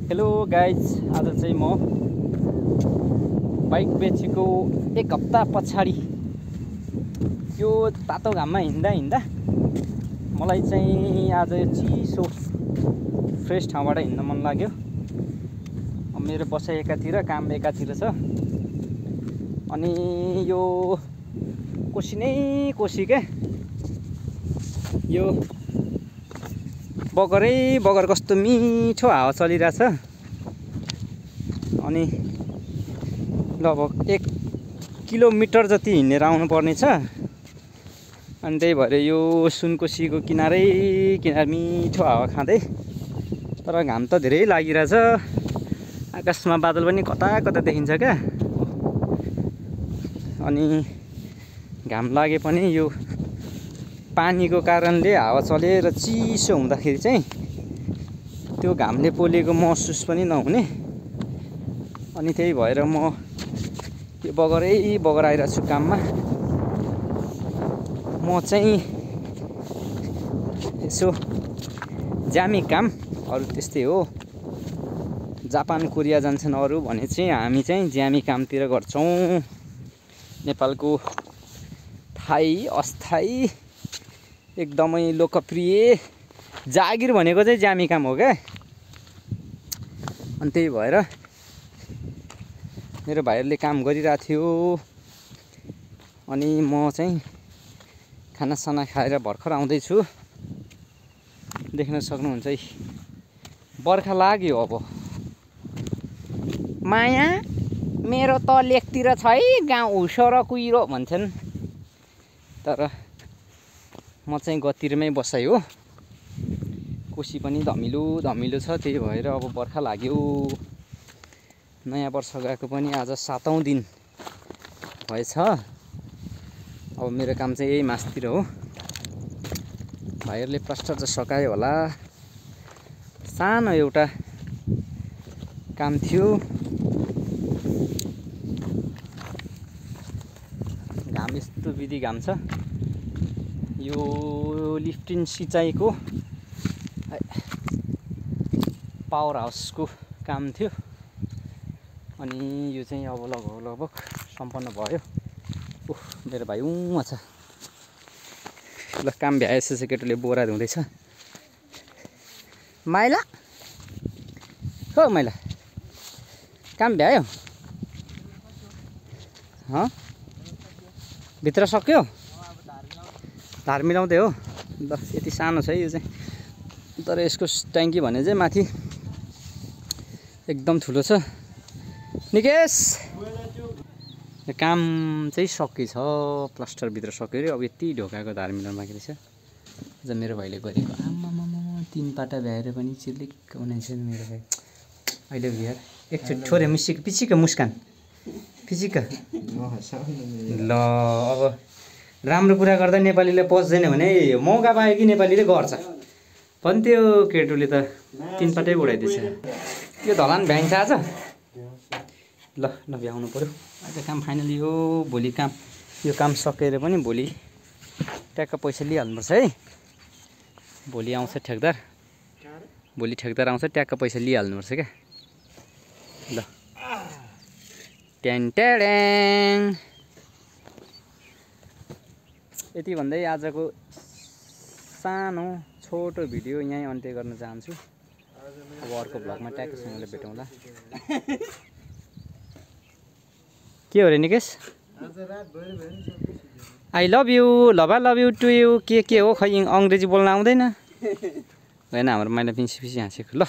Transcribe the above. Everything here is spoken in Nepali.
हेलो गाइज, आज चाहिँ म बाइक बेचेको एक हप्ता पछाडि यो तातो घाममा हिँड्दा मलाई चाहिँ आज यो चिसो फ्रेस ठाउँबाट हिँड्न मन लाग्यो। मेरो बसाइ एकातिर, काम एकातिर छ। अनि यो कोसी नै कोसी क्या, यो बगरै बगर कस्तो मिठो हावा चलिरहेछ। अनि लगभग 1 किलोमिटर जति हिँडेर आउनु पर्ने छ। अनि त्यही भएर यो सुनकोसीको किनारै किनार मिठो हावा खाँदै, तर घाम त धेरै लागिरहेछ। आकाशमा बादल पनि कता कता देखिन्छ क्या। अनि घाम लागे पनि यो पानीको कारणले हावा चलेर चिसो हुँदाखेरि चाहिँ त्यो घामले पोलेको महसुस पनि नहुने। अनि त्यही भएर म यो बगरै बगर आइरहेको छु काममा। म चाहिँ यसो ज्यामी काम, अरू त्यस्तै हो। जापान कोरिया जान्छन् अरू भने चाहिँ हामी चाहिँ ज्यामी कामतिर गर्छौँ। नेपालको थाई अस्थायी एकदमै लोकप्रिय जागिर भनेको चाहिँ ज्यामी काम हो क्या। अनि त्यही भएर मेरो भाइहरूले काम गरिरहेको थियो। अनि म चाहिँ खानासाना खाएर भर्खर आउँदैछु। देख्न सक्नुहुन्छ है, बर्खा लाग्यो। अब माया मेरो त लेकतिर छ है, गाउँ हुसो र कुहिरो भन्छन्। तर म चाहिँ गतिरमै बसाइ हो। कोसी पनि धमिलो धमिलो छ, त्यही भएर अब बर्खा लाग्यो। नयाँ वर्ष गएको पनि आज 7औं दिन भएछ। अब मेरो काम चाहिँ यही मासतिर हो। भाइहरूले प्लास्टर चाहिँ सकायो होला। सानो एउटा काम थियो। घाम यस्तो विधि घाम छ। यो लिफ्टिन सिँचाइको पावर हाउसको काम थियो। अनि यो चाहिँ अब लगभग सम्पन्न भयो। ओह, मेरो भाइ उहाँ छ। ल, काम भ्याएछ केटोले बोरा धुँदैछ। माइला हो, माइला काम भ्यायो? भित्र सक्यो? धार मिलाउँदै हो। ल, यति सानो छ यो चाहिँ, तर यसको ट्याङ्की भने चाहिँ माथि एकदम ठुलो छ। निकेश, काम चाहिँ सकेछ, प्लास्टरभित्र सक्यो अरे। अब यति ढोकाको धार मिलाउनु बाँकी रहेछ। अझ मेरो भाइले गरेको आमामामा 3 पाटा भ्याएर पनि चिल्लिक्क बनाइन्छ मेरो भाइ। अहिले भ्याएर एकचोटि ठोरे मिसिक पिचिक मुस्कान पिचिक। ल, अब राम्रो कुरा गर्दा नेपालीले पस्दैन भने मौका पायो कि नेपालीले गर्छ पनि। त्यो केटुले त 3 पाटै उडाइदिएछ। यो धलान भ्याइन्छ आज। ल भ्याउनु पऱ्यो। आज काम फाइनली हो। भोलि काम, यो काम सकेर पनि भोलि ट्याक्क पैसा लिइहाल्नुपर्छ है। भोलि आउँछ ठेकदार, भोलि ठेकदार आउँछ, ट्याक्क पैसा लिइहाल्नुपर्छ क्या। ल, ट्याङ ट्याङ। यति भन्दै आजको सानो छोटो भिडियो यहीँ अन्त्य गर्न चाहन्छु। अब अर्को भ्लगमा ट्याक्कसँगले भेटौँला। के हो रे Nikesh? I love you, love you to you. के हो खै, अङ्ग्रेजी बोल्न आउँदैन? होइन, हाम्रो माइला पिसी हाँसेको। ल।